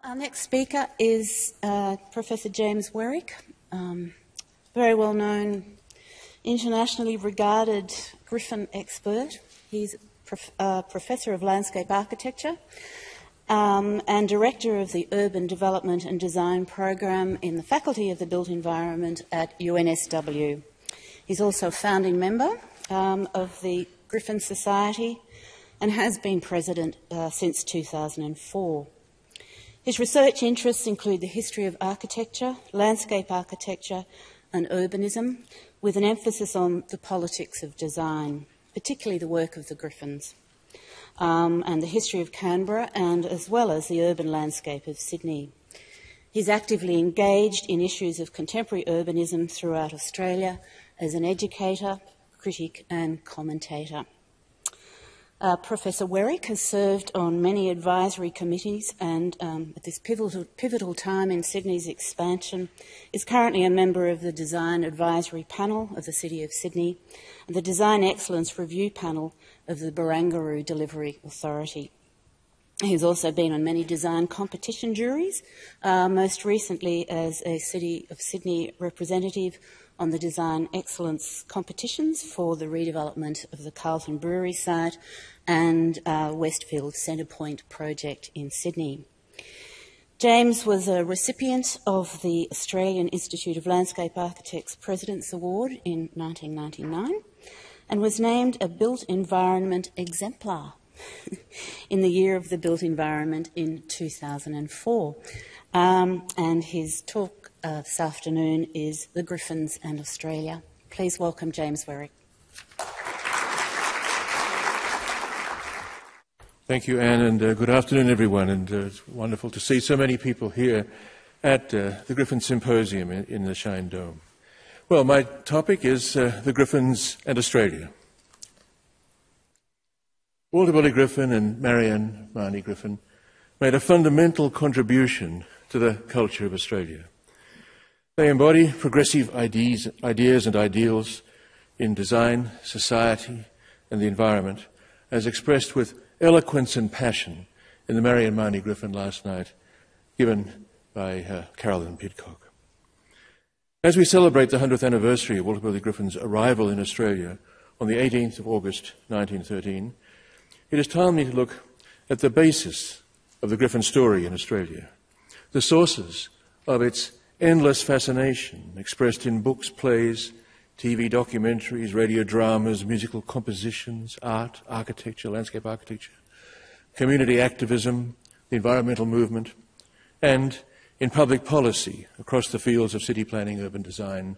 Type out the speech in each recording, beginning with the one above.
Our next speaker is Professor James Werrick, very well-known, internationally regarded Griffin expert. He's Professor of Landscape Architecture and Director of the Urban Development and Design Program in the Faculty of the Built Environment at UNSW. He's also a founding member of the Griffin Society and has been president since 2004. His research interests include the history of architecture, landscape architecture and urbanism, with an emphasis on the politics of design, particularly the work of the Griffins, and the history of Canberra, and as well as the urban landscape of Sydney. He's actively engaged in issues of contemporary urbanism throughout Australia as an educator, critic and commentator. Professor Werrick has served on many advisory committees and at this pivotal time in Sydney's expansion is currently a member of the Design Advisory Panel of the City of Sydney and the Design Excellence Review Panel of the Barangaroo Delivery Authority. He's also been on many design competition juries, most recently as a City of Sydney representative on the design excellence competitions for the redevelopment of the Carlton Brewery site and Westfield Centrepoint project in Sydney. James was a recipient of the Australian Institute of Landscape Architects President's Award in 1999 and was named a Built Environment Exemplar in the Year of the Built Environment in 2004. And his talk this afternoon is The Griffins and Australia. Please welcome James Werrick. Thank you, Anne, and good afternoon, everyone. And it's wonderful to see so many people here at the Griffin Symposium in the Shine Dome. Well, my topic is the Griffins and Australia. Walter Bully Griffin and Marianne Marnie Griffin made a fundamental contribution to the culture of Australia. They embody progressive ideas and ideals in design, society and the environment, as expressed with eloquence and passion in the Marianne Marnie Griffin last night, given by Carolyn Pidcock. As we celebrate the 100th anniversary of Walter Bully Griffin's arrival in Australia on the 18th of August 1913, it is timely to look at the basis of the Griffin story in Australia, the sources of its endless fascination expressed in books, plays, TV documentaries, radio dramas, musical compositions, art, architecture, landscape architecture, community activism, the environmental movement, and in public policy across the fields of city planning, urban design,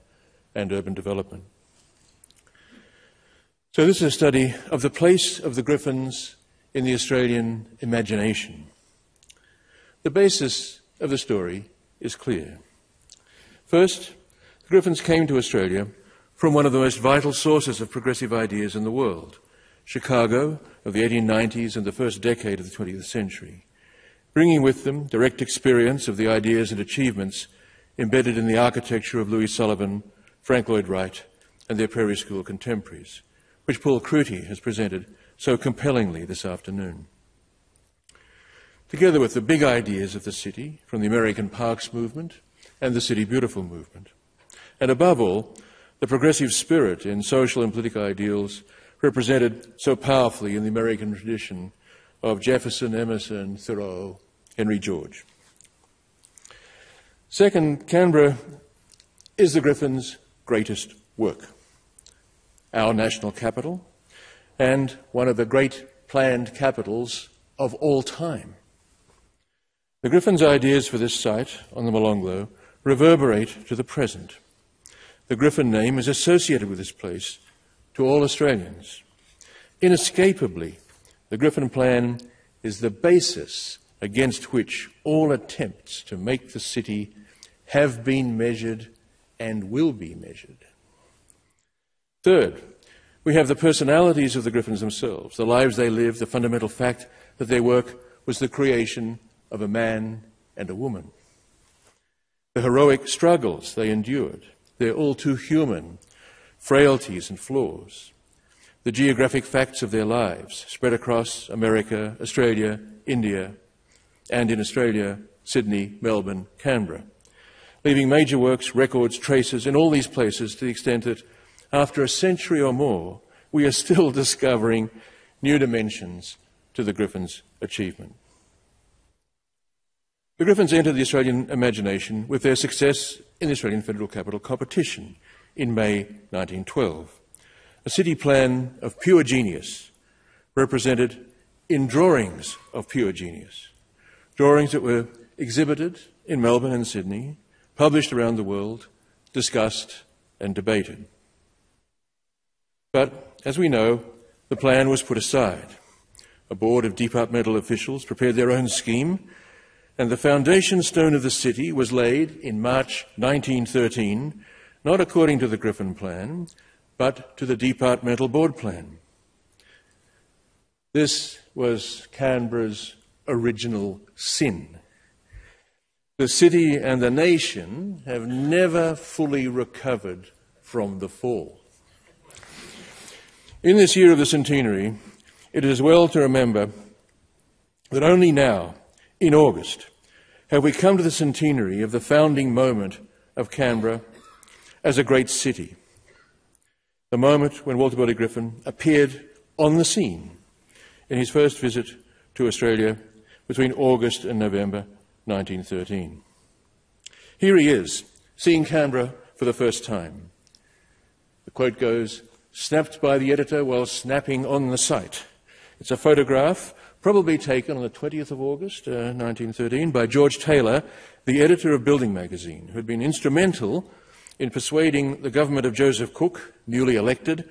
and urban development. So this is a study of the place of the Griffins in the Australian imagination. The basis of the story is clear. First, the Griffins came to Australia from one of the most vital sources of progressive ideas in the world, Chicago of the 1890s and the first decade of the 20th century, bringing with them direct experience of the ideas and achievements embedded in the architecture of Louis Sullivan, Frank Lloyd Wright and their Prairie School contemporaries, which Paul Cruty has presented so compellingly this afternoon. Together with the big ideas of the city, from the American Parks movement and the City Beautiful movement, and above all, the progressive spirit in social and political ideals represented so powerfully in the American tradition of Jefferson, Emerson, Thoreau, Henry George. Second, Canberra is the Griffins' greatest work, our national capital, and one of the great planned capitals of all time. The Griffins' ideas for this site on the Molonglo reverberate to the present. The Griffin name is associated with this place to all Australians. Inescapably, the Griffin plan is the basis against which all attempts to make the city have been measured and will be measured. Third, we have the personalities of the Griffins themselves, the lives they lived, the fundamental fact that their work was the creation of a man and a woman. The heroic struggles they endured, their all-too-human frailties and flaws, the geographic facts of their lives spread across America, Australia, India, and in Australia, Sydney, Melbourne, Canberra, leaving major works, records, traces in all these places to the extent that after a century or more, we are still discovering new dimensions to the Griffins' achievement. The Griffins entered the Australian imagination with their success in the Australian Federal Capital Competition in May 1912, a city plan of pure genius represented in drawings of pure genius, drawings that were exhibited in Melbourne and Sydney, published around the world, discussed and debated. But, as we know, the plan was put aside. A board of departmental officials prepared their own scheme, and the foundation stone of the city was laid in March 1913, not according to the Griffin plan, but to the departmental board plan. This was Canberra's original sin. The city and the nation have never fully recovered from the fall. In this year of the centenary, it is well to remember that only now, in August, have we come to the centenary of the founding moment of Canberra as a great city, the moment when Walter Burley Griffin appeared on the scene in his first visit to Australia between August and November 1913. Here he is, seeing Canberra for the first time. The quote goes, "Snapped by the editor while snapping on the site." It's a photograph probably taken on the 20th of August 1913 by George Taylor, the editor of Building magazine, who had been instrumental in persuading the government of Joseph Cook, newly elected,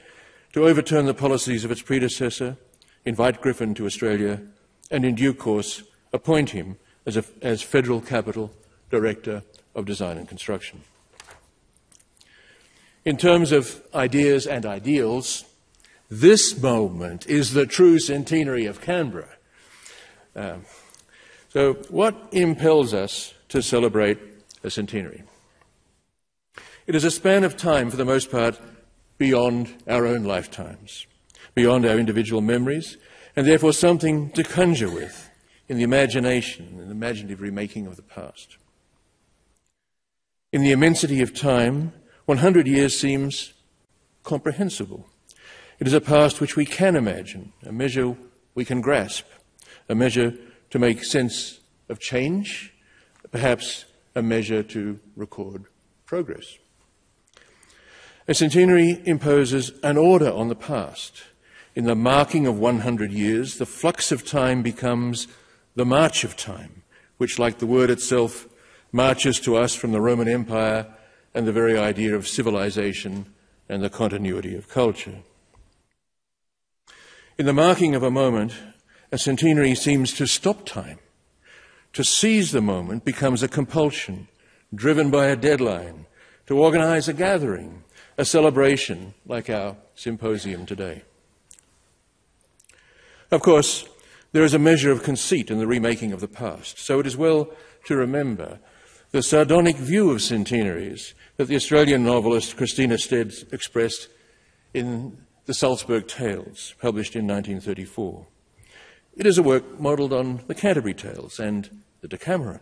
to overturn the policies of its predecessor, invite Griffin to Australia, and in due course appoint him as Federal Capital Director of Design and Construction. In terms of ideas and ideals, this moment is the true centenary of Canberra. So what impels us to celebrate a centenary? It is a span of time, for the most part, beyond our own lifetimes, beyond our individual memories, and therefore something to conjure with in the imagination and imaginative remaking of the past. In the immensity of time, 100 years seems comprehensible. It is a past which we can imagine, a measure we can grasp, a measure to make sense of change, perhaps a measure to record progress. A centenary imposes an order on the past. In the marking of 100 years, the flux of time becomes the march of time, which, like the word itself, marches to us from the Roman Empire and the very idea of civilization and the continuity of culture. In the marking of a moment, a centenary seems to stop time. To seize the moment becomes a compulsion, driven by a deadline, to organise a gathering, a celebration like our symposium today. Of course, there is a measure of conceit in the remaking of the past, so it is well to remember the sardonic view of centenaries that the Australian novelist Christina Stead expressed in the Salzburg Tales, published in 1934. It is a work modelled on the Canterbury Tales and the Decameron,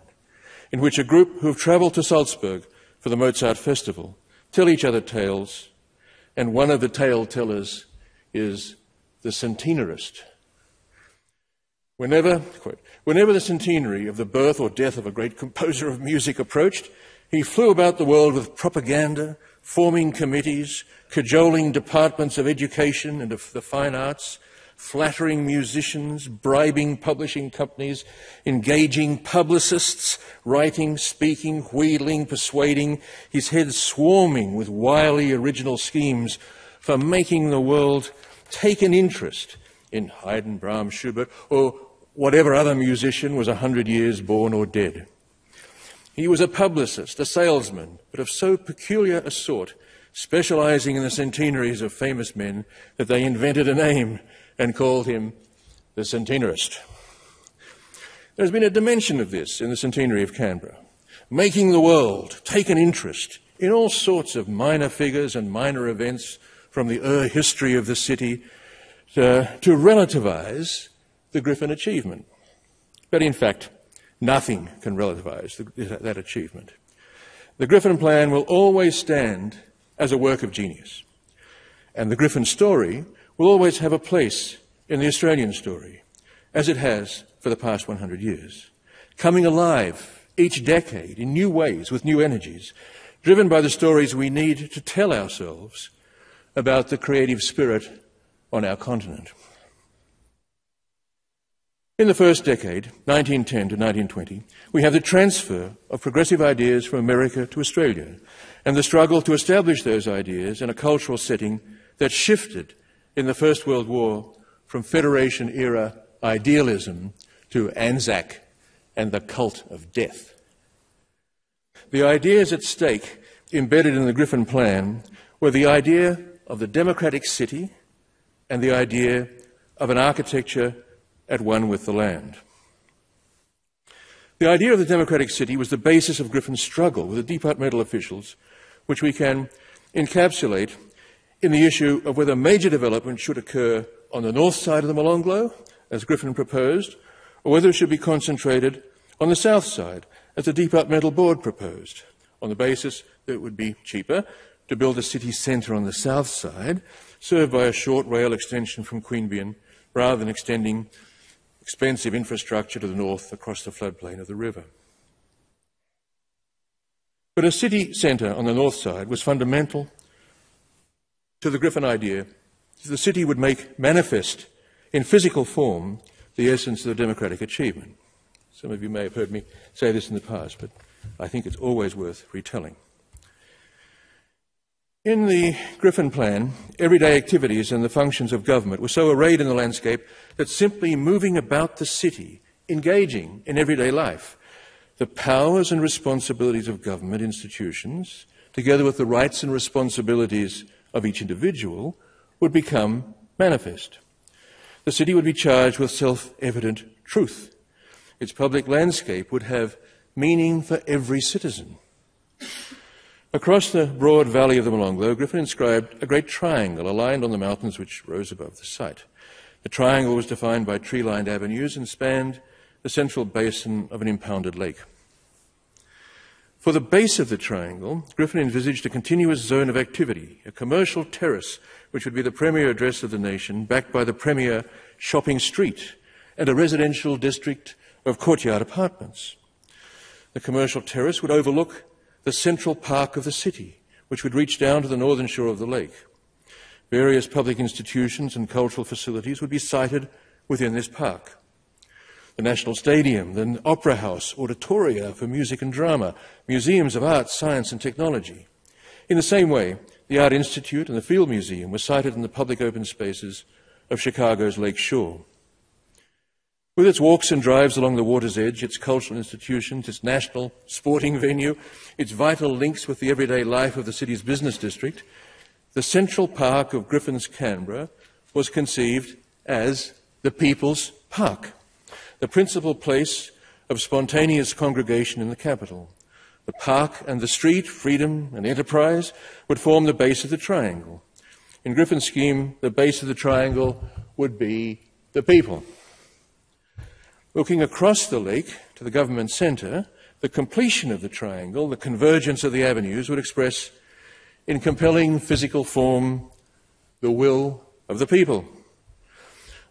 in which a group who have travelled to Salzburg for the Mozart Festival tell each other tales, and one of the tale tellers is the centenarist. Whenever the centenary of the birth or death of a great composer of music approached, he flew about the world with propaganda, forming committees, cajoling departments of education and of the fine arts, flattering musicians, bribing publishing companies, engaging publicists, writing, speaking, wheedling, persuading, his head swarming with wily original schemes for making the world take an interest in Haydn, Brahms, Schubert, or whatever other musician was 100 years born or dead. He was a publicist, a salesman, but of so peculiar a sort, specialising in the centenaries of famous men, that they invented a name and called him the centenarist. There's been a dimension of this in the centenary of Canberra, making the world take an interest in all sorts of minor figures and minor events from the history of the city to relativise the Griffin achievement. But in fact, Nothing can relativize that achievement. The Griffin Plan will always stand as a work of genius, and the Griffin story will always have a place in the Australian story, as it has for the past 100 years, coming alive each decade in new ways with new energies, driven by the stories we need to tell ourselves about the creative spirit on our continent. In the first decade, 1910 to 1920, we have the transfer of progressive ideas from America to Australia and the struggle to establish those ideas in a cultural setting that shifted in the First World War from Federation-era idealism to Anzac and the cult of death. The ideas at stake embedded in the Griffin Plan were the idea of the democratic city and the idea of an architecture at one with the land. The idea of the democratic city was the basis of Griffin's struggle with the departmental officials, which we can encapsulate in the issue of whether major development should occur on the north side of the Molonglo, as Griffin proposed, or whether it should be concentrated on the south side, as the departmental board proposed, on the basis that it would be cheaper to build a city centre on the south side, served by a short rail extension from Queanbeyan, rather than extending expensive infrastructure to the north across the floodplain of the river. But a city centre on the north side was fundamental to the Griffin idea that the city would make manifest in physical form the essence of the democratic achievement. Some of you may have heard me say this in the past, but I think it's always worth retelling. In the Griffin Plan, everyday activities and the functions of government were so arrayed in the landscape that simply moving about the city, engaging in everyday life, the powers and responsibilities of government institutions, together with the rights and responsibilities of each individual, would become manifest. The city would be charged with self-evident truth. Its public landscape would have meaning for every citizen. Across the broad valley of the Molonglo, Griffin inscribed a great triangle aligned on the mountains which rose above the site. The triangle was defined by tree-lined avenues and spanned the central basin of an impounded lake. For the base of the triangle, Griffin envisaged a continuous zone of activity, a commercial terrace which would be the premier address of the nation, backed by the premier shopping street and a residential district of courtyard apartments. The commercial terrace would overlook the central park of the city, which would reach down to the northern shore of the lake. Various public institutions and cultural facilities would be sited within this park. The National Stadium, the Opera House, auditoria for music and drama, museums of art, science and technology. In the same way, the Art Institute and the Field Museum were sited in the public open spaces of Chicago's Lake Shore. With its walks and drives along the water's edge, its cultural institutions, its national sporting venue, its vital links with the everyday life of the city's business district, the Central Park of Griffin's Canberra was conceived as the People's Park, the principal place of spontaneous congregation in the capital. The park and the street, freedom and enterprise, would form the base of the triangle. In Griffin's scheme, the base of the triangle would be the people. Looking across the lake to the government centre, the completion of the triangle, the convergence of the avenues, would express in compelling physical form the will of the people.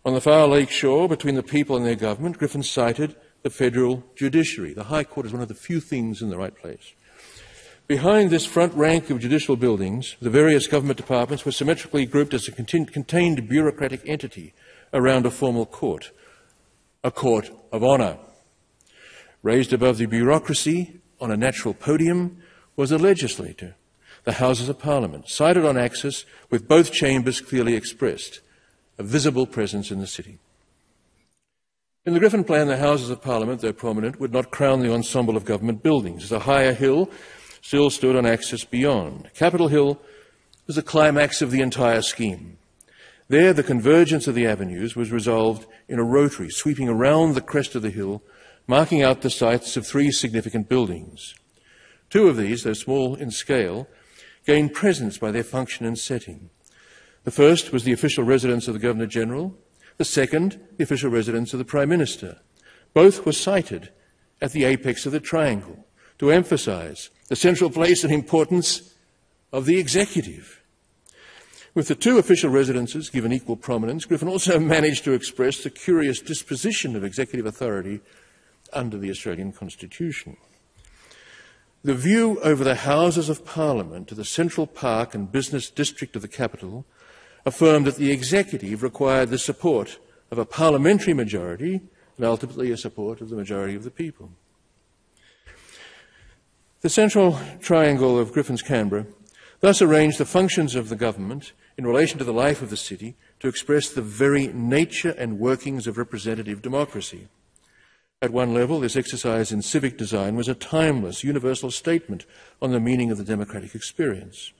On the far lake shore, between the people and their government, Griffin cited the federal judiciary. The High Court is one of the few things in the right place. Behind this front rank of judicial buildings, the various government departments were symmetrically grouped as a contained bureaucratic entity around a formal court. A court of honour. Raised above the bureaucracy on a natural podium was a legislature, the Houses of Parliament, sited on axis with both chambers clearly expressed, a visible presence in the city. In the Griffin Plan, the Houses of Parliament, though prominent, would not crown the ensemble of government buildings, as a higher hill still stood on axis beyond. Capitol Hill was the climax of the entire scheme. There, the convergence of the avenues was resolved in a rotary sweeping around the crest of the hill, marking out the sites of three significant buildings. Two of these, though small in scale, gained presence by their function and setting. The first was the official residence of the Governor-General, the second, the official residence of the Prime Minister. Both were sited at the apex of the triangle to emphasise the central place and importance of the executive. With the two official residences given equal prominence, Griffin also managed to express the curious disposition of executive authority under the Australian Constitution. The view over the Houses of Parliament to the Central Park and Business District of the capital affirmed that the executive required the support of a parliamentary majority and ultimately a support of the majority of the people. The central triangle of Griffin's Canberra thus arranged the functions of the government in relation to the life of the city to express the very nature and workings of representative democracy. At one level, this exercise in civic design was a timeless, universal statement on the meaning of the democratic experience.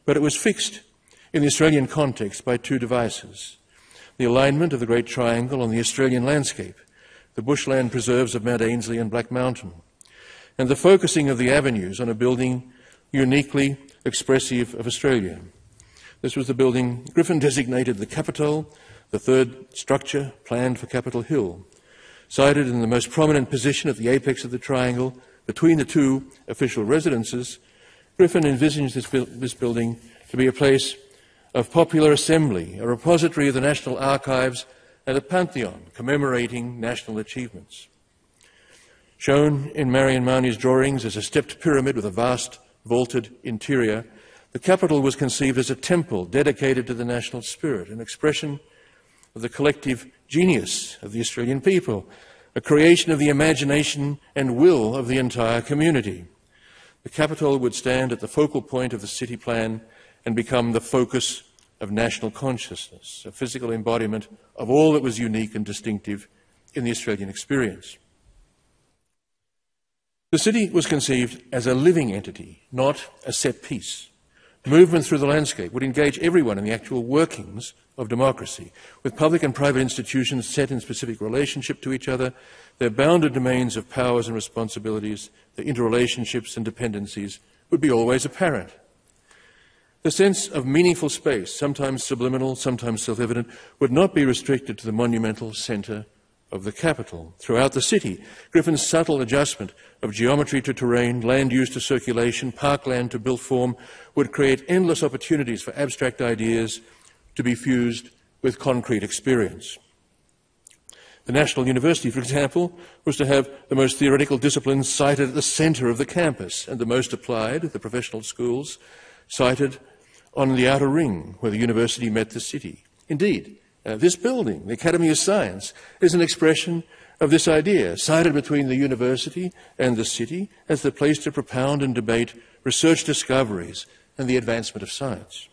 But it was fixed in the Australian context by two devices: the alignment of the Great Triangle on the Australian landscape, the bushland preserves of Mount Ainslie and Black Mountain, and the focusing of the avenues on a building uniquely expressive of Australia. This was the building Griffin designated the Capitol, the third structure planned for Capitol Hill. Sited in the most prominent position at the apex of the triangle between the two official residences, Griffin envisaged this building to be a place of popular assembly, a repository of the National Archives, and a pantheon commemorating national achievements. Shown in Marion Mahoney's drawings as a stepped pyramid with a vast vaulted interior, the Capitol was conceived as a temple dedicated to the national spirit, an expression of the collective genius of the Australian people, a creation of the imagination and will of the entire community. The Capitol would stand at the focal point of the city plan and become the focus of national consciousness, a physical embodiment of all that was unique and distinctive in the Australian experience. The city was conceived as a living entity, not a set piece. Movement through the landscape would engage everyone in the actual workings of democracy, with public and private institutions set in specific relationship to each other, their bounded domains of powers and responsibilities, their interrelationships and dependencies would be always apparent. The sense of meaningful space, sometimes subliminal, sometimes self-evident, would not be restricted to the monumental centre of the capital. Throughout the city, Griffin's subtle adjustment of geometry to terrain, land use to circulation, parkland to built form would create endless opportunities for abstract ideas to be fused with concrete experience. The National University, for example, was to have the most theoretical disciplines sited at the centre of the campus, and the most applied, the professional schools, sited on the outer ring where the university met the city. Indeed, this building, the Academy of Science, is an expression of this idea, sited between the university and the city as the place to propound and debate research discoveries and the advancement of science.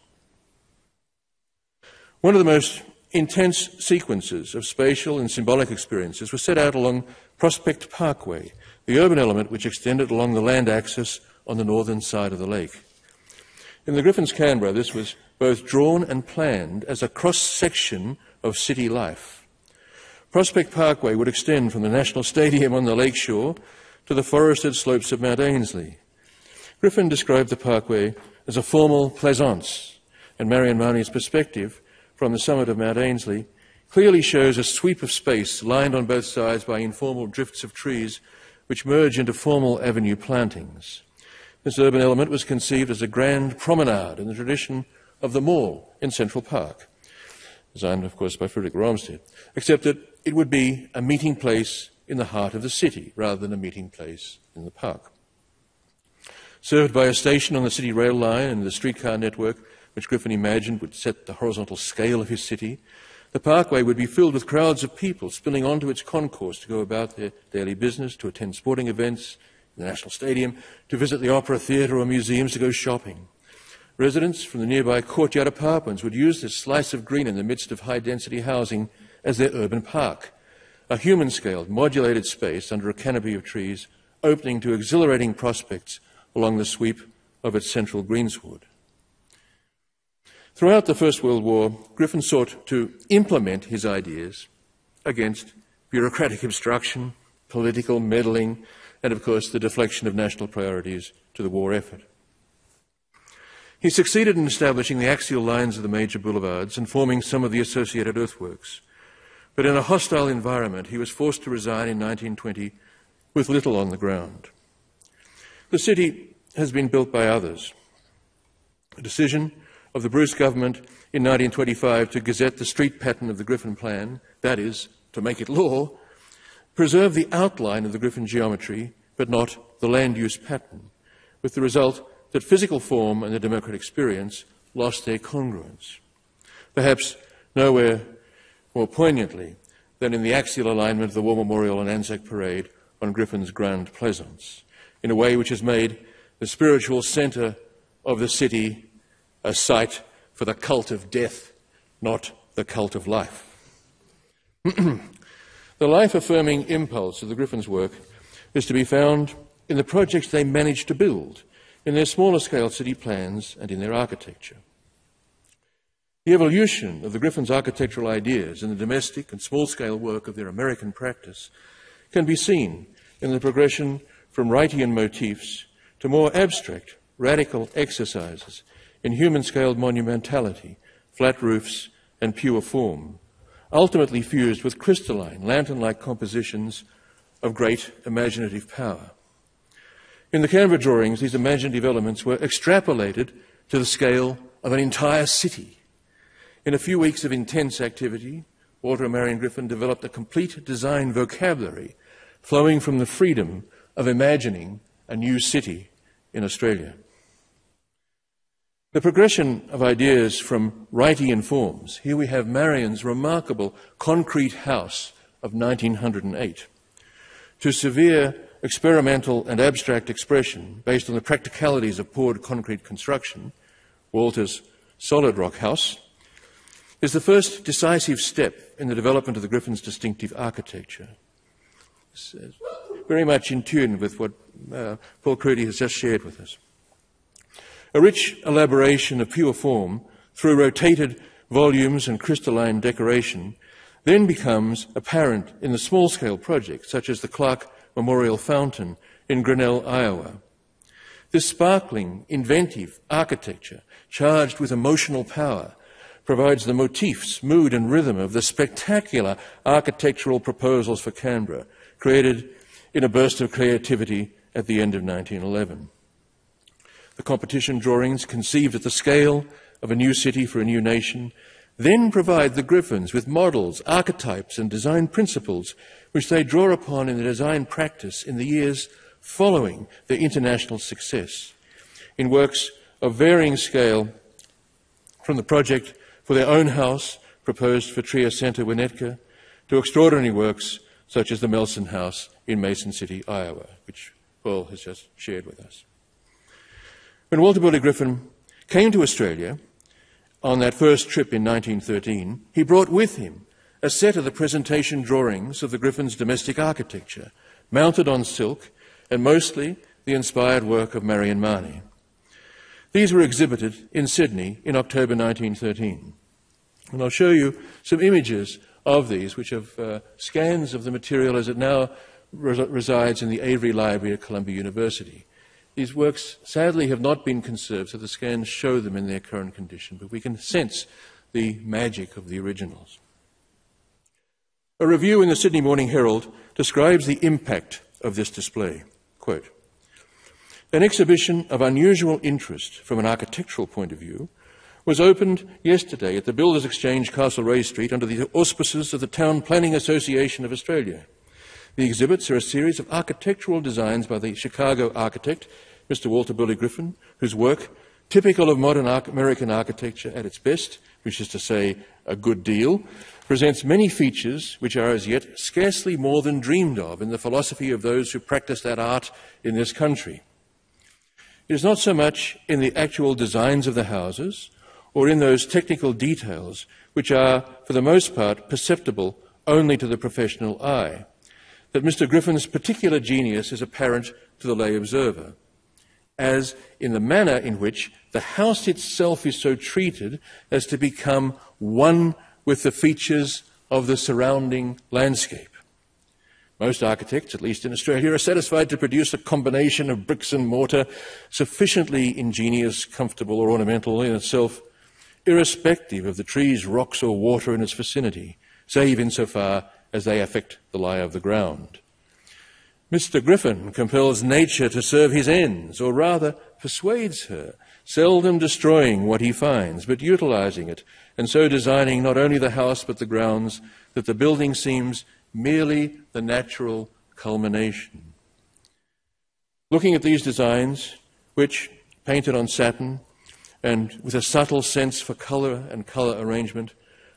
One of the most intense sequences of spatial and symbolic experiences was set out along Prospect Parkway, the urban element which extended along the land axis on the northern side of the lake. In the Griffins Canberra, this was both drawn and planned as a cross-section of city life. Prospect Parkway would extend from the National Stadium on the lakeshore to the forested slopes of Mount Ainslie. Griffin described the parkway as a formal plaisance, and Marion Mahoney's perspective from the summit of Mount Ainslie clearly shows a sweep of space lined on both sides by informal drifts of trees which merge into formal avenue plantings. This urban element was conceived as a grand promenade in the tradition of the Mall in Central Park, designed, of course, by Frederick Romstead, except that it would be a meeting place in the heart of the city rather than a meeting place in the park. Served by a station on the city rail line and the streetcar network, which Griffin imagined would set the horizontal scale of his city, the parkway would be filled with crowds of people spilling onto its concourse to go about their daily business, to attend sporting events in the National Stadium, to visit the opera theatre or museums, to go shopping. Residents from the nearby courtyard apartments would use this slice of green in the midst of high-density housing as their urban park, a human-scaled, modulated space under a canopy of trees, opening to exhilarating prospects along the sweep of its central greensward. Throughout the First World War, Griffin sought to implement his ideas against bureaucratic obstruction, political meddling, and, of course, the deflection of national priorities to the war effort. He succeeded in establishing the axial lines of the major boulevards and forming some of the associated earthworks. But in a hostile environment, he was forced to resign in 1920 with little on the ground. The city has been built by others. A decision of the Bruce government in 1925 to gazette the street pattern of the Griffin plan, that is, to make it law, preserved the outline of the Griffin geometry, but not the land use pattern, with the result that physical form and the democratic experience lost their congruence. Perhaps nowhere more poignantly than in the axial alignment of the War Memorial and Anzac Parade on Griffin's Grand Plaisance, in a way which has made the spiritual centre of the city a site for the cult of death, not the cult of life. The life-affirming impulse of the Griffins' work is to be found in the projects they managed to build, in their smaller-scale city plans and in their architecture. The evolution of the Griffins' architectural ideas in the domestic and small-scale work of their American practice can be seen in the progression from Wrightian motifs to more abstract, radical exercises in human-scaled monumentality, flat roofs and pure form, ultimately fused with crystalline, lantern-like compositions of great imaginative power. In the Canberra drawings, these imaginative elements were extrapolated to the scale of an entire city. In a few weeks of intense activity, Walter and Marion Griffin developed a complete design vocabulary flowing from the freedom of imagining a new city in Australia. The progression of ideas from Wrightian forms, here we have Marion's remarkable concrete house of 1908, to severe experimental and abstract expression based on the practicalities of poured concrete construction, Walter's solid rock house, is the first decisive step in the development of the Griffins' distinctive architecture. It's very much in tune with what Paul Crudy has just shared with us. A rich elaboration of pure form through rotated volumes and crystalline decoration then becomes apparent in the small-scale projects such as the Clark Memorial Fountain in Grinnell, Iowa. This sparkling, inventive architecture, charged with emotional power, provides the motifs, mood and rhythm of the spectacular architectural proposals for Canberra, created in a burst of creativity at the end of 1911. The competition drawings, conceived at the scale of a new city for a new nation, then provide the Griffins with models, archetypes and design principles which they draw upon in their design practice in the years following their international success, in works of varying scale, from the project for their own house proposed for Trier Centre, Winnetka, to extraordinary works such as the Melson House in Mason City, Iowa, which Paul has just shared with us. When Walter Burley Griffin came to Australia on that first trip in 1913, he brought with him a set of the presentation drawings of the Griffins' domestic architecture, mounted on silk and mostly the inspired work of Marion Marnie. These were exhibited in Sydney in October 1913. And I'll show you some images of these, which have scans of the material as it now resides in the Avery Library at Columbia University. These works, sadly, have not been conserved, so the scans show them in their current condition, but we can sense the magic of the originals. A review in the Sydney Morning Herald describes the impact of this display. Quote, "An exhibition of unusual interest from an architectural point of view was opened yesterday at the Builders Exchange, Castlereagh Street, under the auspices of the Town Planning Association of Australia. The exhibits are a series of architectural designs by the Chicago architect, Mr. Walter Burley Griffin, whose work, typical of modern American architecture at its best, which is to say a good deal, presents many features which are as yet scarcely more than dreamed of in the philosophy of those who practice that art in this country. It is not so much in the actual designs of the houses or in those technical details which are, for the most part, perceptible only to the professional eye, that Mr. Griffin's particular genius is apparent to the lay observer, as in the manner in which the house itself is so treated as to become one with the features of the surrounding landscape. Most architects, at least in Australia, are satisfied to produce a combination of bricks and mortar sufficiently ingenious, comfortable or ornamental in itself, irrespective of the trees, rocks or water in its vicinity, save insofar as they affect the lie of the ground. Mr. Griffin compels nature to serve his ends, or rather persuades her, seldom destroying what he finds, but utilising it, and so designing not only the house but the grounds, that the building seems merely the natural culmination. Looking at these designs, which, painted on satin, and with a subtle sense for colour and colour arrangement,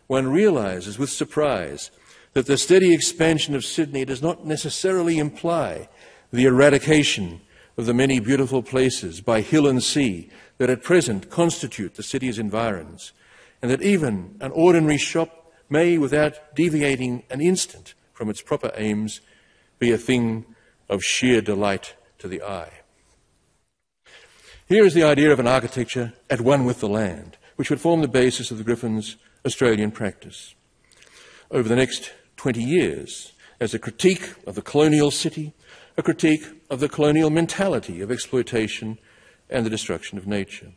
one realises with surprise that the steady expansion of Sydney does not necessarily imply the eradication of the many beautiful places by hill and sea that at present constitute the city's environs, and that even an ordinary shop may, without deviating an instant from its proper aims, be a thing of sheer delight to the eye. Here is the idea of an architecture at one with the land, which would form the basis of the Griffins' Australian practice. Over the next 20 years, as a critique of the colonial city, a critique of the colonial mentality of exploitation and the destruction of nature.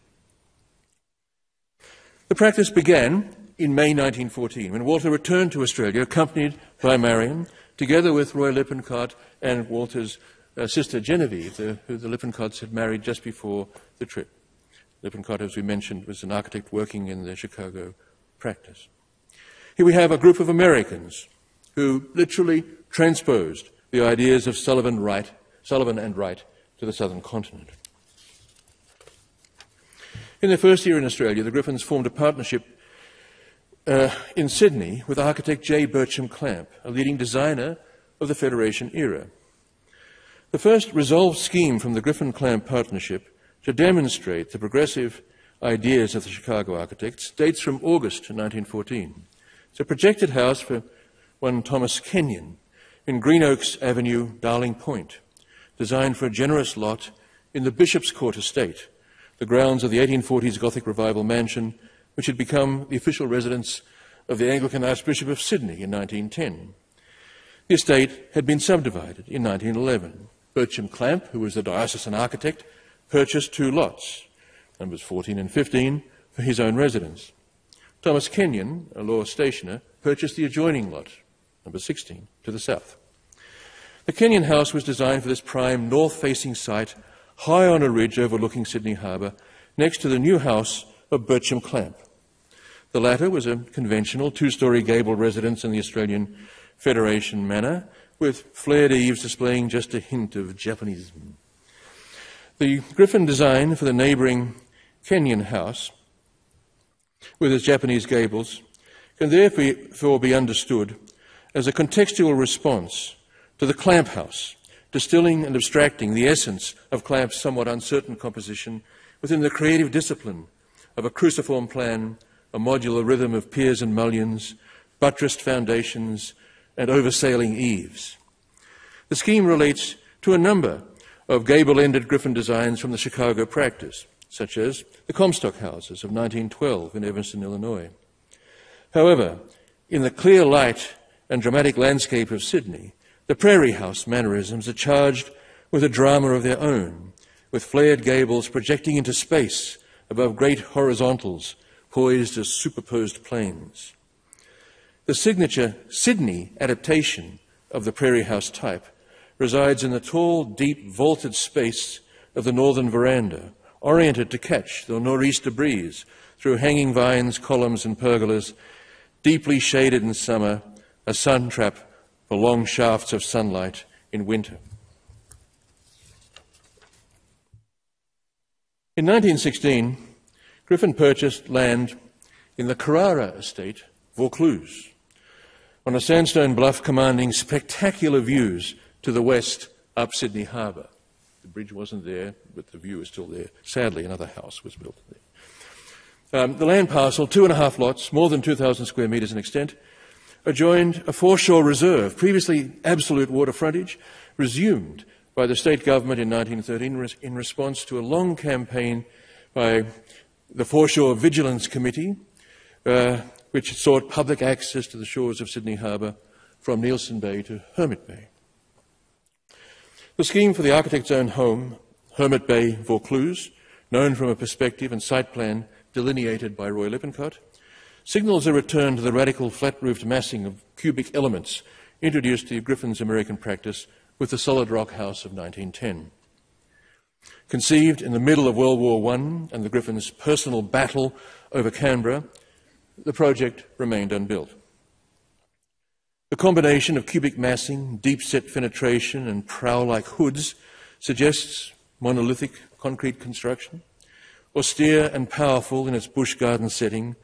The practice began in May 1914, when Walter returned to Australia, accompanied by Marion, together with Roy Lippincott and Walter's sister Genevieve, who the Lippincotts had married just before the trip. Lippincott, as we mentioned, was an architect working in the Chicago practice. Here we have a group of Americans who literally transposed the ideas of Sullivan and Wright to the southern continent. In their first year in Australia, the Griffins formed a partnership in Sydney with architect J. Bircham Clamp, a leading designer of the Federation era. The first resolved scheme from the Griffin-Clamp partnership to demonstrate the progressive ideas of the Chicago architects dates from August 1914. It's a projected house for one Thomas Kenyon in Green Oaks Avenue, Darling Point, designed for a generous lot in the Bishop's Court estate, the grounds of the 1840s Gothic Revival mansion, which had become the official residence of the Anglican Archbishop of Sydney in 1910. The estate had been subdivided in 1911. Bircham Clamp, who was the diocesan architect, purchased 2 lots, numbers 14 and 15, for his own residence. Thomas Kenyon, a law stationer, purchased the adjoining lot, number 16, to the south. The Kenyon house was designed for this prime north-facing site, high on a ridge overlooking Sydney Harbour, next to the new house of Bircham Clamp. The latter was a conventional 2-storey gable residence in the Australian Federation manner, with flared eaves displaying just a hint of Japanism. The Griffin design for the neighbouring Kenyon house, with its Japanese gables, can therefore be understood as a contextual response to the Clamp house, distilling and abstracting the essence of Clamp's somewhat uncertain composition within the creative discipline of a cruciform plan, a modular rhythm of piers and mullions, buttressed foundations, and oversailing eaves. The scheme relates to a number of gable-ended Griffin designs from the Chicago practice, such as the Comstock houses of 1912 in Evanston, Illinois. However, in the clear light and dramatic landscape of Sydney, the Prairie House mannerisms are charged with a drama of their own, with flared gables projecting into space above great horizontals poised as superposed planes. The signature Sydney adaptation of the Prairie House type resides in the tall, deep, vaulted space of the northern veranda, oriented to catch the nor'easter breeze through hanging vines, columns and pergolas, deeply shaded in summer, a sun trap for long shafts of sunlight in winter. In 1916, Griffin purchased land in the Carrara estate, Vaucluse, on a sandstone bluff commanding spectacular views to the west up Sydney Harbour. The bridge wasn't there, but the view is still there. Sadly, another house was built there. The land parcel, 2.5 lots, more than 2,000 square metres in extent, adjoined a foreshore reserve, previously absolute water frontage, resumed by the state government in 1913 in response to a long campaign by the Foreshore Vigilance Committee, which sought public access to the shores of Sydney Harbour from Neilson Bay to Hermit Bay. The scheme for the architect's own home, Hermit Bay, Vaucluse, known from a perspective and site plan delineated by Roy Lippincott, signals a return to the radical flat-roofed massing of cubic elements introduced to Griffin's American practice with the solid rock house of 1910. Conceived in the middle of World War I and the Griffins' personal battle over Canberra, the project remained unbuilt. The combination of cubic massing, deep-set penetration and prow-like hoods suggests monolithic concrete construction, austere and powerful in its bush garden setting,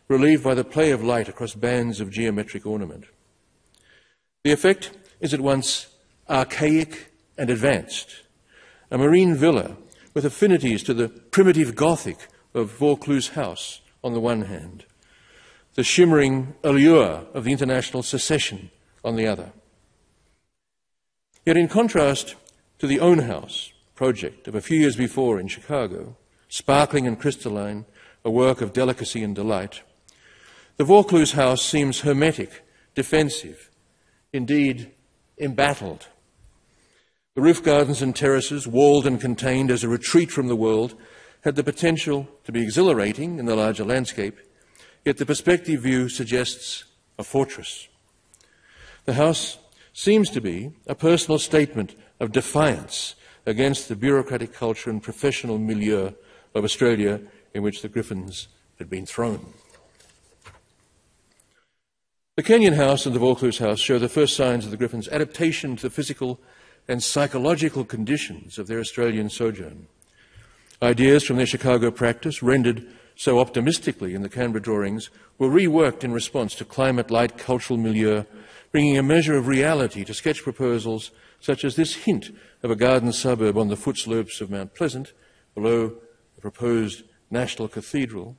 relieved by the play of light across bands of geometric ornament. The effect is at once archaic and advanced, a marine villa with affinities to the primitive Gothic of Vaucluse House on the one hand, the shimmering allure of the international secession on the other. Yet in contrast to the Own House project of a few years before in Chicago, sparkling and crystalline, a work of delicacy and delight, the Vaucluse House seems hermetic, defensive, indeed embattled. The roof gardens and terraces, walled and contained as a retreat from the world, had the potential to be exhilarating in the larger landscape, yet the perspective view suggests a fortress. The house seems to be a personal statement of defiance against the bureaucratic culture and professional milieu of Australia in which the Griffins had been thrown. The Kenyon House and the Vaucluse House show the first signs of the Griffins' adaptation to the physical and psychological conditions of their Australian sojourn. Ideas from their Chicago practice, rendered so optimistically in the Canberra drawings, were reworked in response to climate-light cultural milieu, bringing a measure of reality to sketch proposals such as this hint of a garden suburb on the foot slopes of Mount Pleasant, below the proposed National Cathedral,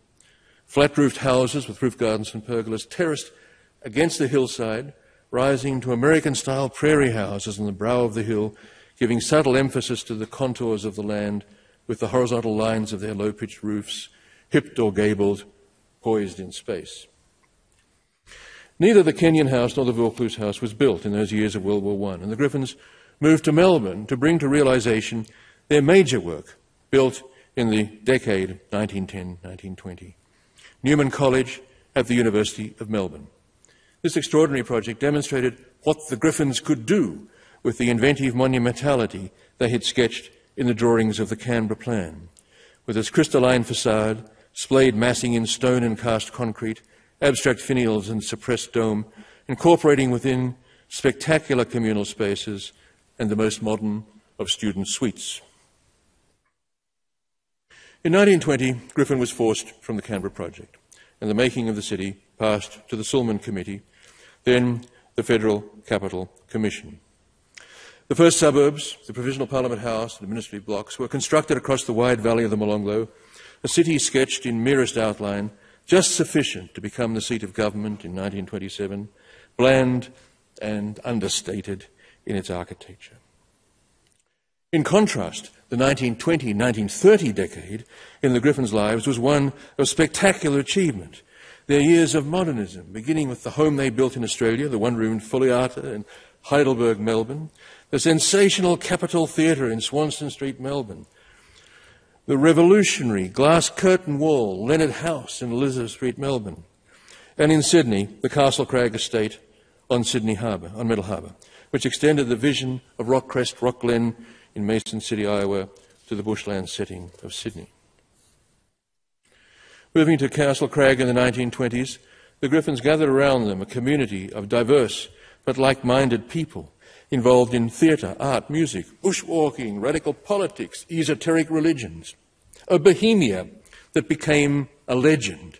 flat-roofed houses with roof gardens and pergolas terraced against the hillside, rising to American-style prairie houses on the brow of the hill, giving subtle emphasis to the contours of the land with the horizontal lines of their low-pitched roofs, hipped or gabled, poised in space. Neither the Kenyon House nor the Vaucluse House was built in those years of World War I, and the Griffins moved to Melbourne to bring to realisation their major work, built in the decade 1910-1920, Newman College at the University of Melbourne. This extraordinary project demonstrated what the Griffins could do with the inventive monumentality they had sketched in the drawings of the Canberra plan, with its crystalline facade, splayed massing in stone and cast concrete, abstract finials and suppressed dome, incorporating within spectacular communal spaces and the most modern of student suites. In 1920, Griffin was forced from the Canberra project, and the making of the city passed to the Sulman Committee, then the Federal Capital Commission. The first suburbs, the Provisional Parliament House and administrative blocks, were constructed across the wide valley of the Molonglo, a city sketched in merest outline, just sufficient to become the seat of government in 1927, bland and understated in its architecture. In contrast, the 1920-1930 decade in the Griffins' lives was one of spectacular achievement. Their years of modernism, beginning with the home they built in Australia, the one-roomed Foliata in Heidelberg, Melbourne, the sensational Capitol Theatre in Swanston Street, Melbourne, the revolutionary glass curtain wall Leonard House in Elizabeth Street, Melbourne, and in Sydney, the Castle Crag Estate on Sydney Harbour, on Middle Harbour, which extended the vision of Rock Crest, Rock Glen in Mason City, Iowa, to the bushland setting of Sydney. Moving to Castle Crag in the 1920s, the Griffins gathered around them a community of diverse but like-minded people involved in theatre, art, music, bushwalking, radical politics, esoteric religions, a bohemia that became a legend,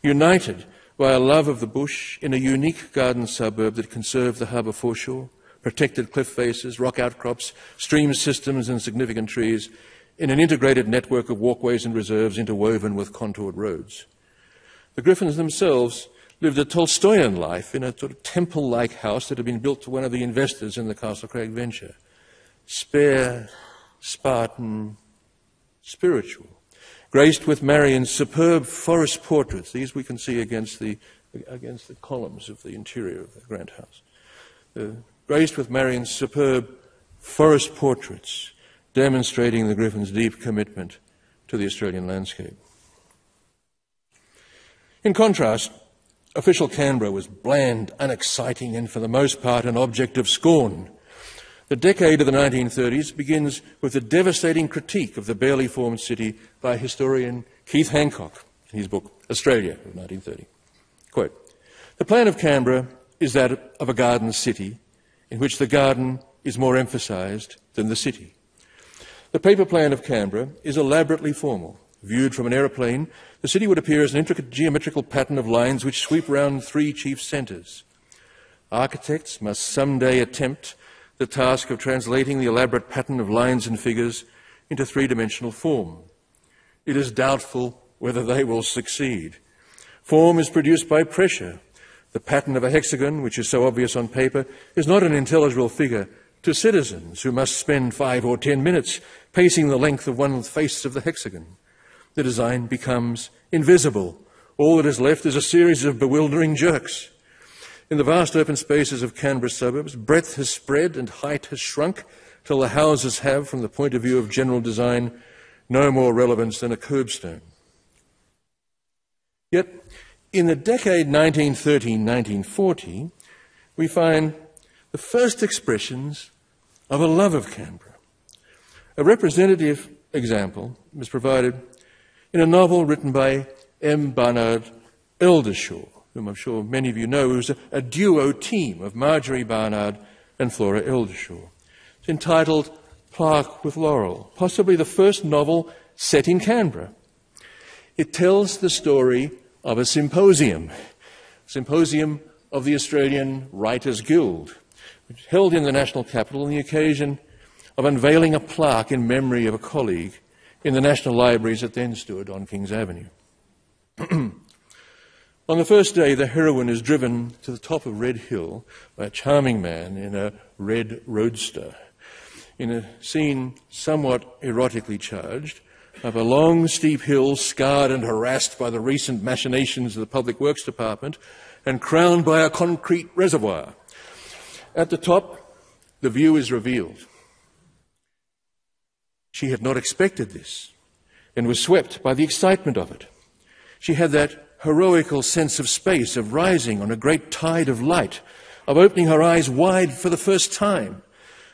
united by a love of the bush in a unique garden suburb that conserved the harbour foreshore, protected cliff faces, rock outcrops, stream systems and significant trees, in an integrated network of walkways and reserves interwoven with contoured roads. The Griffins themselves lived a Tolstoyan life in a sort of temple-like house that had been built to one of the investors in the Castle Crag venture. Spare, Spartan, spiritual, graced with Marion's superb forest portraits. These we can see against the columns of the interior of the Grand House. Graced with Marion's superb forest portraits, demonstrating the Griffins' deep commitment to the Australian landscape. In contrast, official Canberra was bland, unexciting, and for the most part an object of scorn. The decade of the 1930s begins with a devastating critique of the barely formed city by historian Keith Hancock in his book, Australia, of 1930. Quote, "The plan of Canberra is that of a garden city in which the garden is more emphasised than the city. The paper plan of Canberra is elaborately formal. Viewed from an aeroplane, the city would appear as an intricate geometrical pattern of lines which sweep round three chief centres. Architects must someday attempt the task of translating the elaborate pattern of lines and figures into three-dimensional form. It is doubtful whether they will succeed. Form is produced by pressure. The pattern of a hexagon, which is so obvious on paper, is not an intelligible figure to citizens who must spend 5 or 10 minutes pacing the length of one face of the hexagon. The design becomes invisible. All that is left is a series of bewildering jerks. In the vast open spaces of Canberra suburbs, breadth has spread and height has shrunk till the houses have, from the point of view of general design, no more relevance than a curbstone. Yet, in the decade 1930-1940, we find the first expressions of a love of Canberra. A representative example is provided in a novel written by M. Barnard Eldershaw, whom I'm sure many of you know, who's a duo team of Marjorie Barnard and Flora Eldershaw. It's entitled Plaque with Laurel, possibly the first novel set in Canberra. It tells the story of a symposium of the Australian Writers' Guild, which held in the National Capital on the occasion of unveiling a plaque in memory of a colleague in the National Libraries that then stood on Kings Avenue. On the first day, the heroine is driven to the top of Red Hill by a charming man in a red roadster. In a scene somewhat erotically charged, up a long, steep hill, scarred and harassed by the recent machinations of the Public Works Department, and crowned by a concrete reservoir. At the top, the view is revealed. She had not expected this, and was swept by the excitement of it. She had that heroical sense of space, of rising on a great tide of light, of opening her eyes wide for the first time.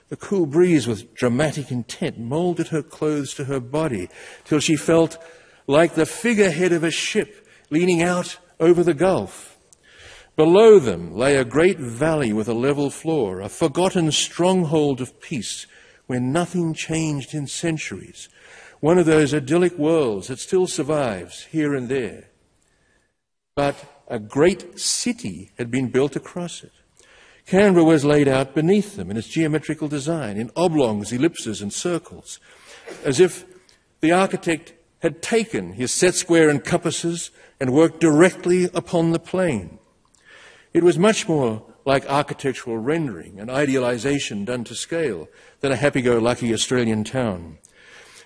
The cool breeze with dramatic intent moulded her clothes to her body till she felt like the figurehead of a ship leaning out over the gulf. Below them lay a great valley with a level floor, a forgotten stronghold of peace where nothing changed in centuries, one of those idyllic worlds that still survives here and there. But a great city had been built across it. Canberra was laid out beneath them in its geometrical design, in oblongs, ellipses and circles, as if the architect had taken his set square and compasses and worked directly upon the plane. It was much more like architectural rendering and idealisation done to scale than a happy-go-lucky Australian town.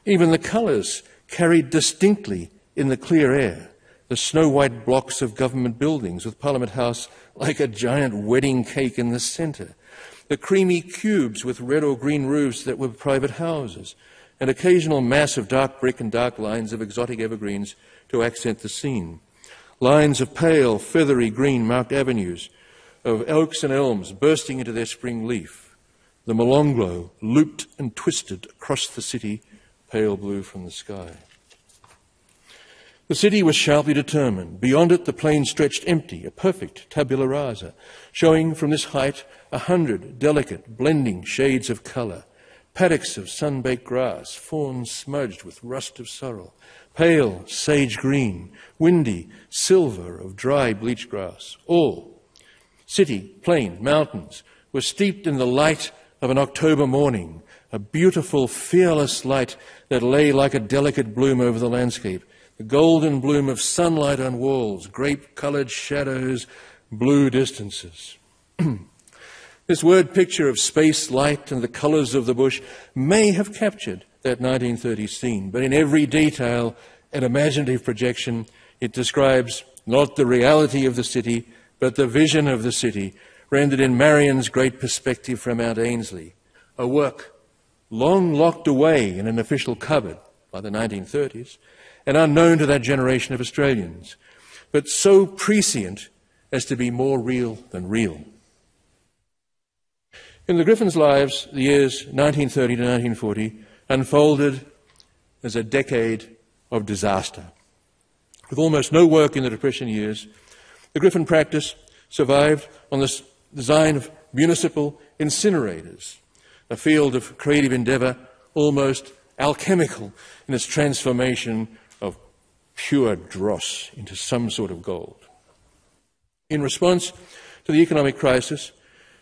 Even the colours carried distinctly in the clear air. The snow-white blocks of government buildings with Parliament House like a giant wedding cake in the centre. The creamy cubes with red or green roofs that were private houses. An occasional mass of dark brick and dark lines of exotic evergreens to accent the scene. Lines of pale, feathery green marked avenues of oaks and elms bursting into their spring leaf. The Molonglo looped and twisted across the city, pale blue from the sky. The city was sharply determined. Beyond it, the plain stretched empty, a perfect tabula rasa, showing from this height 100 delicate, blending shades of colour. Paddocks of sun-baked grass, fawns smudged with rust of sorrel, pale sage green, windy silver of dry bleached grass. All, city, plain, mountains, were steeped in the light of an October morning, a beautiful, fearless light that lay like a delicate bloom over the landscape. The golden bloom of sunlight on walls, grape-coloured shadows, blue distances. This word picture of space, light, and the colours of the bush may have captured that 1930s scene, but in every detail and imaginative projection, it describes not the reality of the city, but the vision of the city, rendered in Marion's great perspective from Mount Ainslie, a work long locked away in an official cupboard by the 1930s, and unknown to that generation of Australians, but so prescient as to be more real than real. In the Griffins' lives, the years 1930 to 1940 unfolded as a decade of disaster. With almost no work in the Depression years, the Griffin practice survived on the design of municipal incinerators, a field of creative endeavour almost alchemical in its transformation of pure dross into some sort of gold. In response to the economic crisis,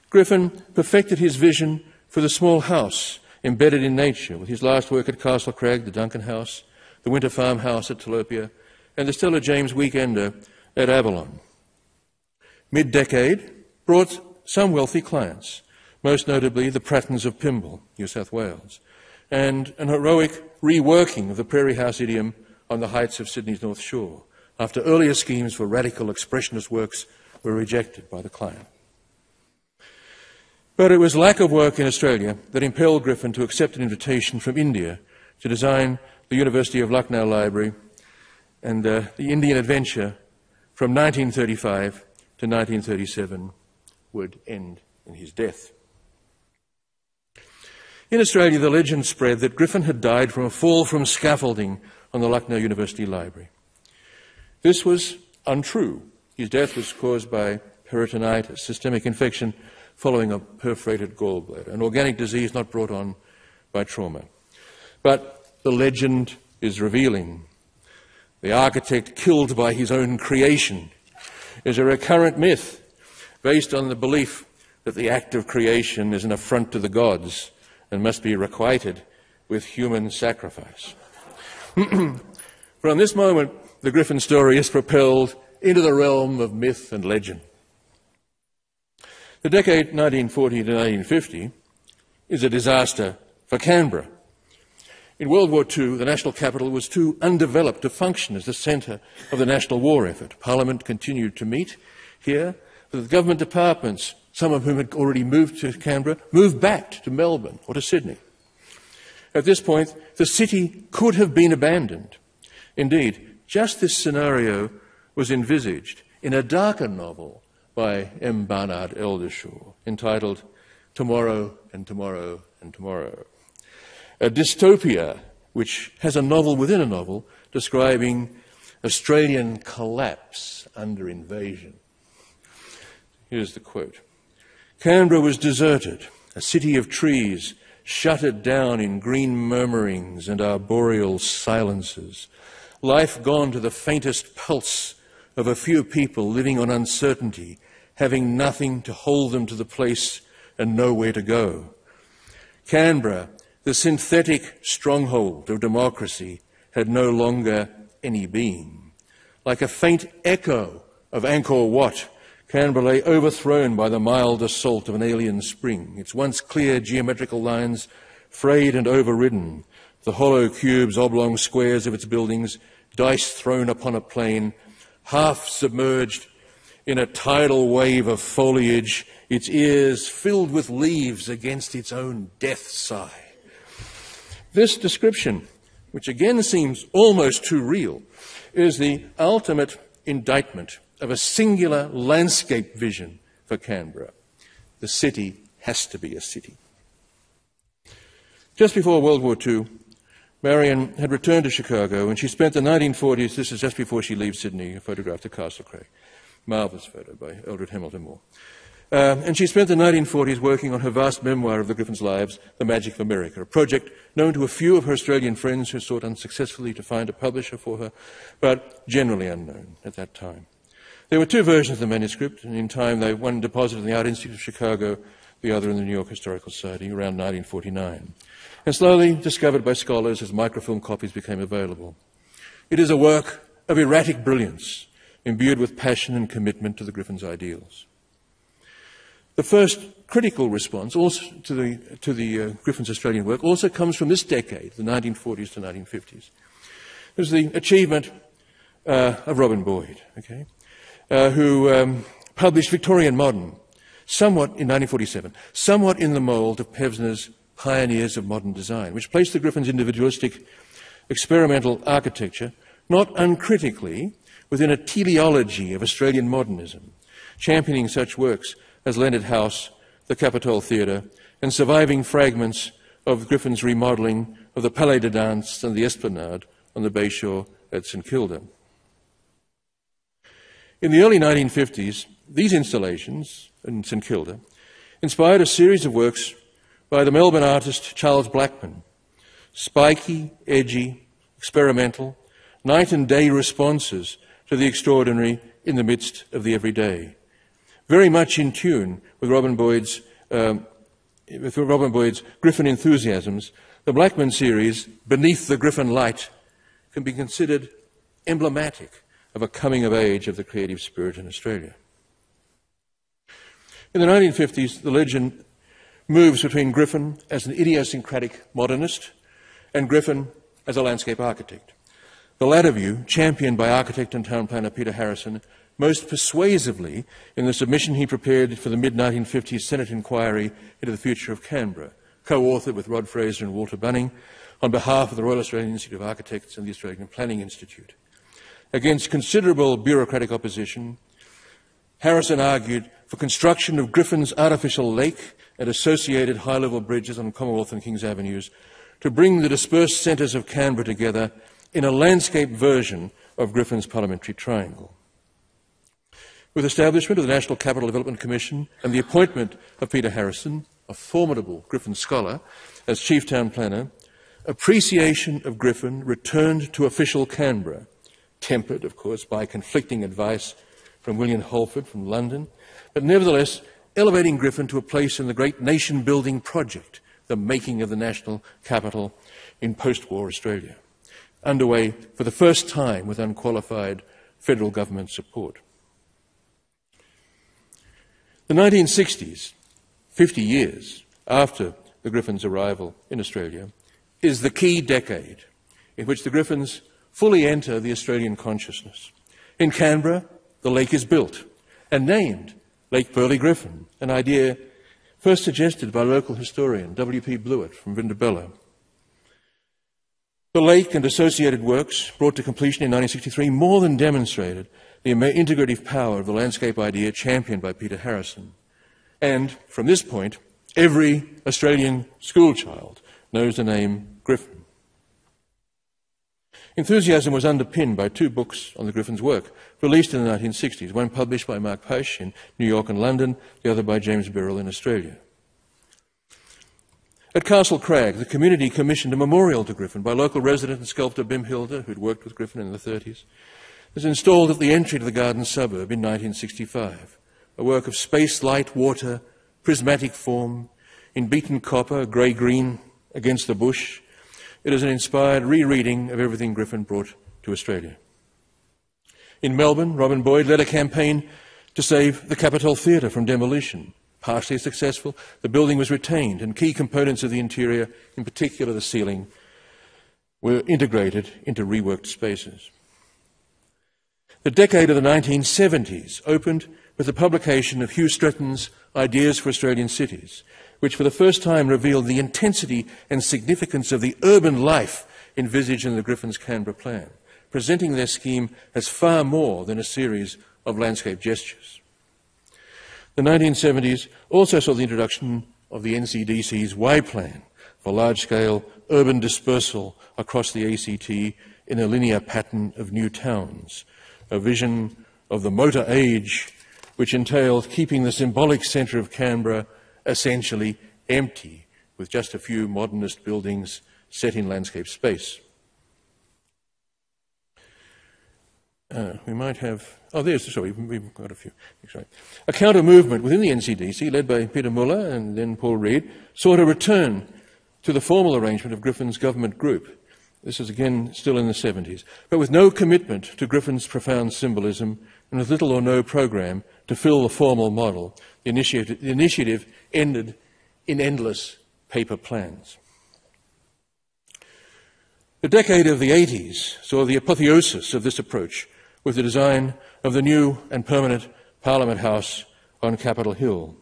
Griffin perfected his vision for the small house embedded in nature, with his last work at Castle Craig, the Duncan House, the Winter Farmhouse at Tilapia, and the Stella James Weekender at Avalon. Mid-decade brought some wealthy clients, most notably the Prattons of Pymble, New South Wales, and an heroic reworking of the Prairie House idiom on the heights of Sydney's North Shore, after earlier schemes for radical expressionist works were rejected by the client. But it was lack of work in Australia that impelled Griffin to accept an invitation from India to design the University of Lucknow Library, and the Indian adventure from 1935 to 1937 would end in his death. In Australia, the legend spread that Griffin had died from a fall from scaffolding on the Lucknow University Library. This was untrue. His death was caused by peritonitis, systemic infection following a perforated gallbladder, an organic disease not brought on by trauma. But the legend is revealing. The architect killed by his own creation is a recurrent myth based on the belief that the act of creation is an affront to the gods and must be requited with human sacrifice. From this moment, the Griffin story is propelled into the realm of myth and legend. The decade 1940 to 1950 is a disaster for Canberra. In World War II, the national capital was too undeveloped to function as the centre of the national war effort. Parliament continued to meet here, but the government departments, some of whom had already moved to Canberra, moved back to Melbourne or to Sydney. At this point, the city could have been abandoned. Indeed, just this scenario was envisaged in a darker novel by M. Barnard Eldershaw, entitled Tomorrow and Tomorrow and Tomorrow. A dystopia which has a novel within a novel describing Australian collapse under invasion. Here's the quote. Canberra was deserted, a city of trees, shuttered down in green murmurings and arboreal silences. Life gone to the faintest pulse of a few people living on uncertainty, having nothing to hold them to the place and nowhere to go. Canberra, the synthetic stronghold of democracy, had no longer any being. Like a faint echo of Angkor Wat, Canberra lay overthrown by the mild assault of an alien spring, its once clear geometrical lines frayed and overridden, the hollow cubes, oblong squares of its buildings, dice thrown upon a plain, half submerged in a tidal wave of foliage, its ears filled with leaves against its own death sigh. This description, which again seems almost too real, is the ultimate indictment of a singular landscape vision for Canberra. The city has to be a city. Just before World War II, Marion had returned to Chicago, and she spent the 1940s, this is just before she leaves Sydney, photographed at Castle Craig. Marvellous photo by Eldred Hamilton Moore. And she spent the 1940s working on her vast memoir of the Griffins' lives, The Magic of America, a project known to a few of her Australian friends who sought unsuccessfully to find a publisher for her, but generally unknown at that time. There were two versions of the manuscript, and in time one deposited in the Art Institute of Chicago, the other in the New York Historical Society around 1949, and slowly discovered by scholars as microfilm copies became available. It is a work of erratic brilliance, imbued with passion and commitment to the Griffins' ideals. The first critical response also to the Griffins' Australian work also comes from this decade, the 1940s to 1950s. It was the achievement of Robin Boyd, who published Victorian Modern, somewhat in 1947, somewhat in the mould of Pevsner's Pioneers of Modern Design, which placed the Griffins' individualistic experimental architecture not uncritically within a teleology of Australian modernism, championing such works as Leonard House, the Capitol Theatre, and surviving fragments of Griffin's remodelling of the Palais de Danse and the Esplanade on the Bayshore at St Kilda. In the early 1950s, these installations in St Kilda inspired a series of works by the Melbourne artist Charles Blackman. Spiky, edgy, experimental, night and day responses to the extraordinary in the midst of the everyday. Very much in tune with Robin Boyd's Griffin enthusiasms, the Blackman series, Beneath the Griffin Light, can be considered emblematic of a coming of age of the creative spirit in Australia. In the 1950s, the legend moves between Griffin as an idiosyncratic modernist and Griffin as a landscape architect. The latter view, championed by architect and town planner Peter Harrison, most persuasively in the submission he prepared for the mid-1950s Senate inquiry into the future of Canberra, co-authored with Rod Fraser and Walter Bunning on behalf of the Royal Australian Institute of Architects and the Australian Planning Institute. Against considerable bureaucratic opposition, Harrison argued for construction of Griffin's artificial lake and associated high-level bridges on Commonwealth and Kings Avenues to bring the dispersed centres of Canberra together in a landscape version of Griffin's parliamentary triangle. With establishment of the National Capital Development Commission and the appointment of Peter Harrison, a formidable Griffin scholar, as Chief Town Planner, appreciation of Griffin returned to official Canberra, tempered, of course, by conflicting advice from William Holford from London, but nevertheless elevating Griffin to a place in the great nation-building project, the making of the national capital in post-war Australia, underway for the first time with unqualified federal government support. The 1960s, 50 years after the Griffins' arrival in Australia, is the key decade in which the Griffins fully enter the Australian consciousness. In Canberra, the lake is built and named Lake Burley Griffin, an idea first suggested by local historian W.P. Blewett from Vindabella. The lake and associated works, brought to completion in 1963, more than demonstrated the integrative power of the landscape idea championed by Peter Harrison. And from this point, every Australian schoolchild knows the name Griffin. Enthusiasm was underpinned by two books on the Griffin's work, released in the 1960s, one published by Mark Paish in New York and London, the other by James Birrell in Australia. At Castle Crag, the community commissioned a memorial to Griffin by local resident and sculptor Bim Hilder, who'd worked with Griffin in the 30s. It was installed at the entry to the garden suburb in 1965, a work of space, light, water, prismatic form, in beaten copper, grey-green against the bush. It is an inspired rereading of everything Griffin brought to Australia. In Melbourne, Robin Boyd led a campaign to save the Capitol Theatre from demolition. Partially successful, the building was retained and key components of the interior, in particular the ceiling, were integrated into reworked spaces. The decade of the 1970s opened with the publication of Hugh Stretton's Ideas for Australian Cities, which for the first time revealed the intensity and significance of the urban life envisaged in the Griffin's Canberra plan, presenting their scheme as far more than a series of landscape gestures. The 1970s also saw the introduction of the NCDC's Y Plan for large-scale urban dispersal across the ACT in a linear pattern of new towns, a vision of the motor age which entailed keeping the symbolic centre of Canberra essentially empty, with just a few modernist buildings set in landscape space. We might have... Oh, we've got a few. Sorry. A counter-movement within the NCDC, led by Peter Muller and then Paul Reid, sought a return to the formal arrangement of Griffin's government group. This is again still in the 70s, but with no commitment to Griffin's profound symbolism and with little or no program to fill the formal model. The initiative ended in endless paper plans. The decade of the 80s saw the apotheosis of this approach with the design of the new and permanent Parliament House on Capitol Hill,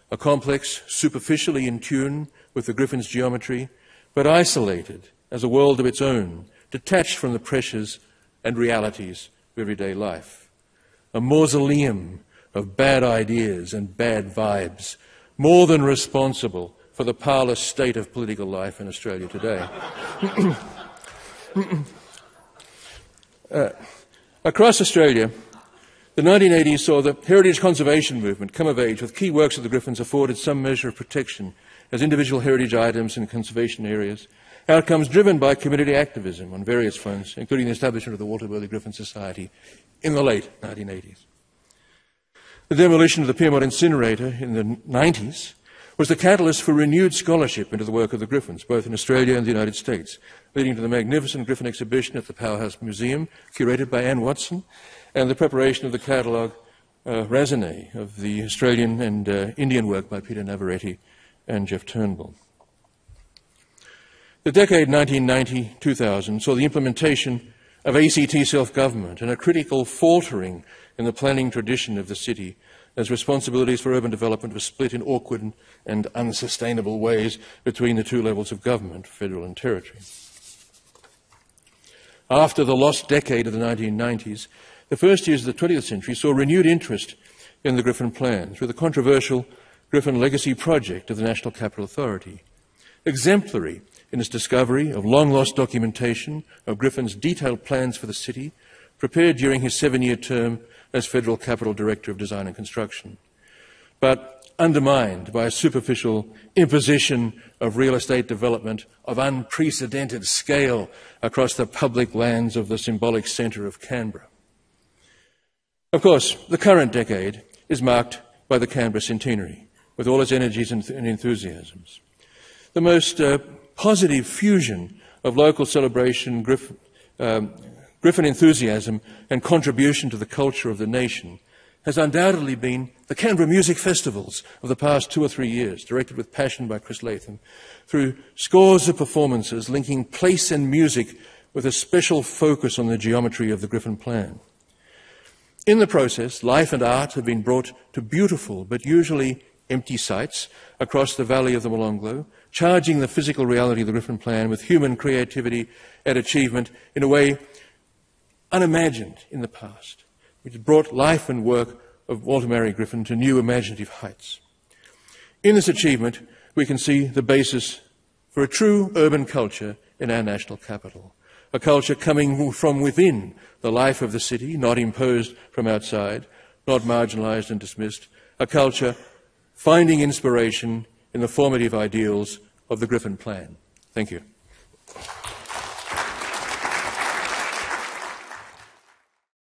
a complex superficially in tune with the Griffin's geometry, but isolated as a world of its own, detached from the pressures and realities of everyday life. A mausoleum of bad ideas and bad vibes, more than responsible for the parlous state of political life in Australia today. Across Australia, the 1980s saw the heritage conservation movement come of age, with key works of the Griffins afforded some measure of protection as individual heritage items in conservation areas, outcomes driven by community activism on various fronts, including the establishment of the Walter Burley Griffin Society in the late 1980s. The demolition of the Pyrmont incinerator in the 90s was the catalyst for renewed scholarship into the work of the Griffins, both in Australia and the United States, leading to the magnificent Griffin exhibition at the Powerhouse Museum, curated by Anne Watson, and the preparation of the catalogue raisonné of the Australian and Indian work by Peter Navarrete and Jeff Turnbull. The decade 1990-2000 saw the implementation of ACT self-government and a critical faltering in the planning tradition of the city, as responsibilities for urban development were split in awkward and unsustainable ways between the two levels of government, federal and territory. After the lost decade of the 1990s, the first years of the 20th century saw renewed interest in the Griffin Plan through the controversial Griffin Legacy Project of the National Capital Authority. Exemplary in its discovery of long-lost documentation of Griffin's detailed plans for the city, prepared during his 7-year term as Federal Capital Director of Design and Construction, but undermined by a superficial imposition of real estate development of unprecedented scale across the public lands of the symbolic centre of Canberra. Of course, the current decade is marked by the Canberra centenary, with all its energies and enthusiasms. The most positive fusion of local celebration, Griffin enthusiasm and contribution to the culture of the nation has undoubtedly been the Canberra music festivals of the past 2 or 3 years, directed with passion by Chris Latham, through scores of performances linking place and music with a special focus on the geometry of the Griffin Plan. In the process, life and art have been brought to beautiful but usually empty sites across the valley of the Molonglo, charging the physical reality of the Griffin Plan with human creativity and achievement in a way unimagined in the past, which brought life and work of Walter Mary Griffin to new imaginative heights. In this achievement, we can see the basis for a true urban culture in our national capital, a culture coming from within the life of the city, not imposed from outside, not marginalised and dismissed, a culture finding inspiration in the formative ideals of the Griffin Plan. Thank you.